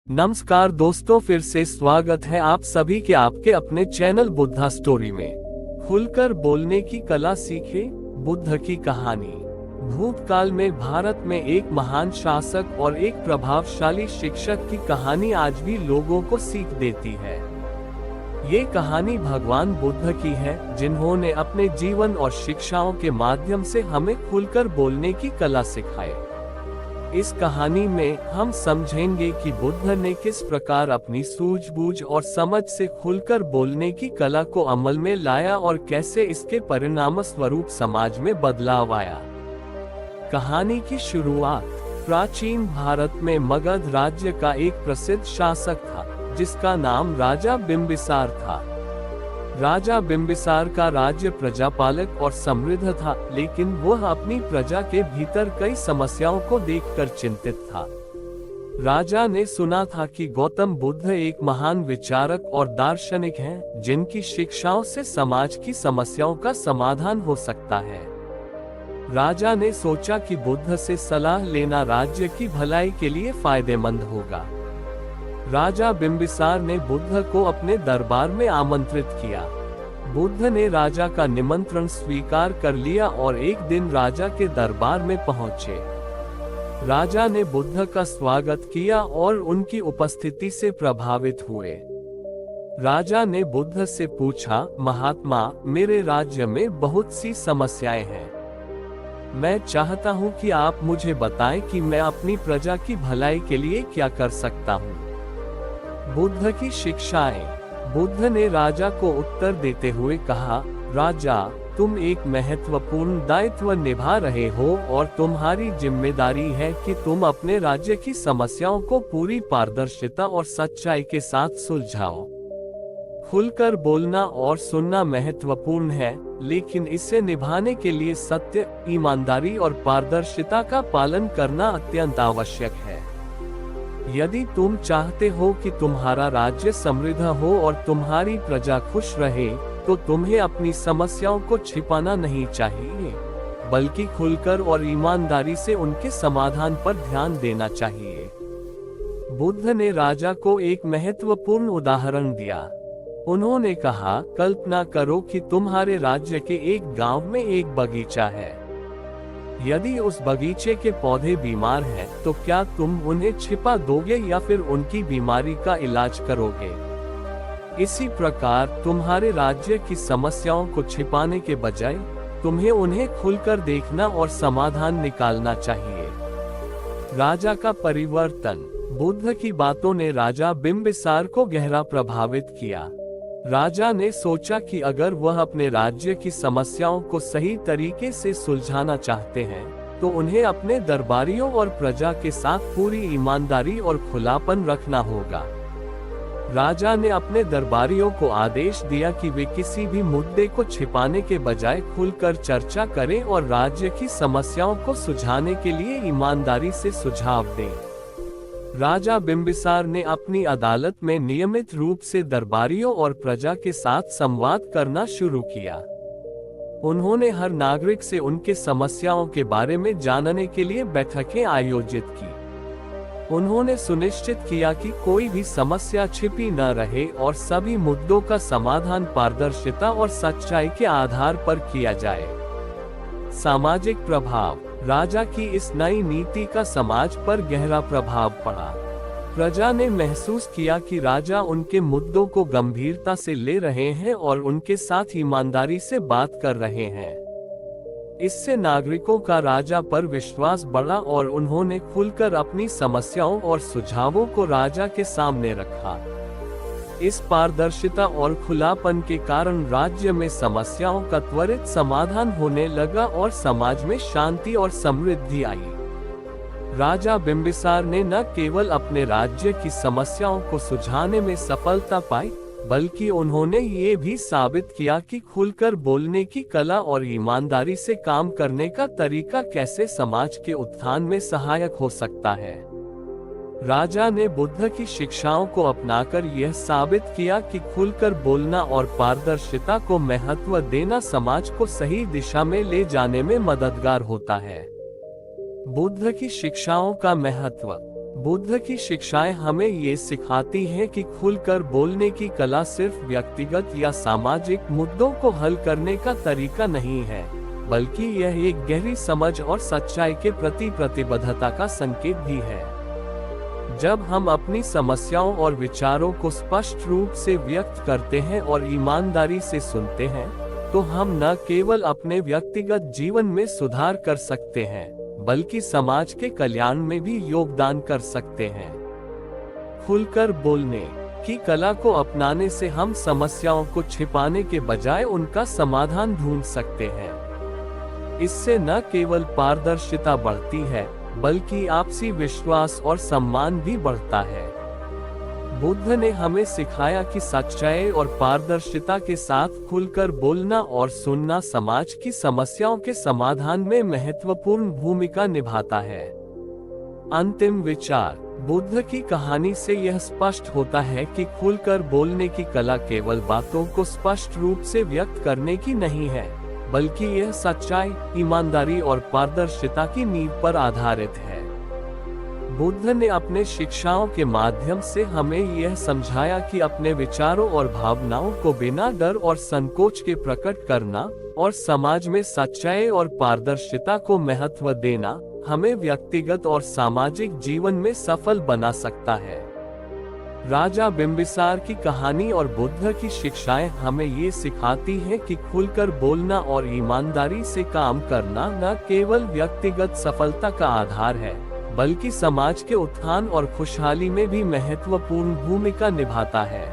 नमस्कार दोस्तों, फिर से स्वागत है आप सभी के आपके अपने चैनल बुद्धा स्टोरी में। खुलकर बोलने की कला सीखे, बुद्ध की कहानी। भूतकाल में भारत में एक महान शासक और एक प्रभावशाली शिक्षक की कहानी आज भी लोगों को सीख देती है। ये कहानी भगवान बुद्ध की है, जिन्होंने अपने जीवन और शिक्षाओं के माध्यम से हमें खुलकर बोलने की कला सिखाई। इस कहानी में हम समझेंगे कि बुद्ध ने किस प्रकार अपनी सूझबूझ और समझ से खुलकर बोलने की कला को अमल में लाया और कैसे इसके परिणाम स्वरूप समाज में बदलाव आया। कहानी की शुरुआत प्राचीन भारत में मगध राज्य का एक प्रसिद्ध शासक था, जिसका नाम राजा बिंबिसार था। राजा बिंबिसार का राज्य प्रजापालक और समृद्ध था, लेकिन वह अपनी प्रजा के भीतर कई समस्याओं को देखकर चिंतित था। राजा ने सुना था कि गौतम बुद्ध एक महान विचारक और दार्शनिक हैं, जिनकी शिक्षाओं से समाज की समस्याओं का समाधान हो सकता है। राजा ने सोचा कि बुद्ध से सलाह लेना राज्य की भलाई के लिए फायदेमंद होगा। राजा बिंबिसार ने बुद्ध को अपने दरबार में आमंत्रित किया। बुद्ध ने राजा का निमंत्रण स्वीकार कर लिया और एक दिन राजा के दरबार में पहुंचे। राजा ने बुद्ध का स्वागत किया और उनकी उपस्थिति से प्रभावित हुए। राजा ने बुद्ध से पूछा, महात्मा, मेरे राज्य में बहुत सी समस्याएं हैं। मैं चाहता हूं कि आप मुझे बताएं कि मैं अपनी प्रजा की भलाई के लिए क्या कर सकता हूं। बुद्ध की शिक्षाएं। बुद्ध ने राजा को उत्तर देते हुए कहा, राजा, तुम एक महत्वपूर्ण दायित्व निभा रहे हो और तुम्हारी जिम्मेदारी है कि तुम अपने राज्य की समस्याओं को पूरी पारदर्शिता और सच्चाई के साथ सुलझाओ। खुलकर बोलना और सुनना महत्वपूर्ण है, लेकिन इसे निभाने के लिए सत्य, ईमानदारी और पारदर्शिता का पालन करना अत्यंत आवश्यक है। यदि तुम चाहते हो कि तुम्हारा राज्य समृद्ध हो और तुम्हारी प्रजा खुश रहे, तो तुम्हें अपनी समस्याओं को छिपाना नहीं चाहिए, बल्कि खुलकर और ईमानदारी से उनके समाधान पर ध्यान देना चाहिए। बुद्ध ने राजा को एक महत्वपूर्ण उदाहरण दिया। उन्होंने कहा, कल्पना करो कि तुम्हारे राज्य के एक गांव में एक बगीचा है। यदि उस बगीचे के पौधे बीमार हैं, तो क्या तुम उन्हें छिपा दोगे या फिर उनकी बीमारी का इलाज करोगे? इसी प्रकार तुम्हारे राज्य की समस्याओं को छिपाने के बजाय तुम्हें उन्हें खुलकर देखना और समाधान निकालना चाहिए। राजा का परिवर्तन। बुद्ध की बातों ने राजा बिंबिसार को गहरा प्रभावित किया। राजा ने सोचा कि अगर वह अपने राज्य की समस्याओं को सही तरीके से सुलझाना चाहते हैं, तो उन्हें अपने दरबारियों और प्रजा के साथ पूरी ईमानदारी और खुलापन रखना होगा। राजा ने अपने दरबारियों को आदेश दिया कि वे किसी भी मुद्दे को छिपाने के बजाय खुलकर चर्चा करें और राज्य की समस्याओं को सुलझाने के लिए ईमानदारी से सुझाव दें। राजा बिंबिसार ने अपनी अदालत में नियमित रूप से दरबारियों और प्रजा के साथ संवाद करना शुरू किया। उन्होंने हर नागरिक से उनके समस्याओं के बारे में जानने के लिए बैठकें आयोजित की। उन्होंने सुनिश्चित किया कि कोई भी समस्या छिपी न रहे और सभी मुद्दों का समाधान पारदर्शिता और सच्चाई के आधार पर किया जाए। सामाजिक प्रभाव। राजा की इस नई नीति का समाज पर गहरा प्रभाव पड़ा। प्रजा ने महसूस किया कि राजा उनके मुद्दों को गंभीरता से ले रहे हैं और उनके साथ ईमानदारी से बात कर रहे हैं। इससे नागरिकों का राजा पर विश्वास बढ़ा और उन्होंने खुलकर अपनी समस्याओं और सुझावों को राजा के सामने रखा। इस पारदर्शिता और खुलापन के कारण राज्य में समस्याओं का त्वरित समाधान होने लगा और समाज में शांति और समृद्धि आई। राजा बिंबिसार ने न केवल अपने राज्य की समस्याओं को सुलझाने में सफलता पाई, बल्कि उन्होंने ये भी साबित किया कि खुलकर बोलने की कला और ईमानदारी से काम करने का तरीका कैसे समाज के उत्थान में सहायक हो सकता है। राजा ने बुद्ध की शिक्षाओं को अपनाकर यह साबित किया कि खुलकर बोलना और पारदर्शिता को महत्व देना समाज को सही दिशा में ले जाने में मददगार होता है। बुद्ध की शिक्षाओं का महत्व। बुद्ध की शिक्षाएं हमें ये सिखाती हैं कि खुलकर बोलने की कला सिर्फ व्यक्तिगत या सामाजिक मुद्दों को हल करने का तरीका नहीं है, बल्कि यह एक गहरी समझ और सच्चाई के प्रति प्रतिबद्धता का संकेत भी है। जब हम अपनी समस्याओं और विचारों को स्पष्ट रूप से व्यक्त करते हैं और ईमानदारी से सुनते हैं, तो हम न केवल अपने व्यक्तिगत जीवन में सुधार कर सकते हैं, बल्कि समाज के कल्याण में भी योगदान कर सकते हैं। खुलकर बोलने की कला को अपनाने से हम समस्याओं को छिपाने के बजाय उनका समाधान ढूंढ सकते हैं। इससे न केवल पारदर्शिता बढ़ती है, बल्कि आपसी विश्वास और सम्मान भी बढ़ता है। बुद्ध ने हमें सिखाया कि सच्चाई और पारदर्शिता के साथ खुलकर बोलना और सुनना समाज की समस्याओं के समाधान में महत्वपूर्ण भूमिका निभाता है। अंतिम विचार, बुद्ध की कहानी से यह स्पष्ट होता है कि खुलकर बोलने की कला केवल बातों को स्पष्ट रूप से व्यक्त करने की नहीं है, बल्कि यह सच्चाई, ईमानदारी और पारदर्शिता की नींव पर आधारित है। बुद्ध ने अपने शिक्षाओं के माध्यम से हमें यह समझाया कि अपने विचारों और भावनाओं को बिना डर और संकोच के प्रकट करना और समाज में सच्चाई और पारदर्शिता को महत्व देना हमें व्यक्तिगत और सामाजिक जीवन में सफल बना सकता है। राजा बिंबिसार की कहानी और बुद्ध की शिक्षाएं हमें ये सिखाती हैं कि खुलकर बोलना और ईमानदारी से काम करना न केवल व्यक्तिगत सफलता का आधार है, बल्कि समाज के उत्थान और खुशहाली में भी महत्वपूर्ण भूमिका निभाता है।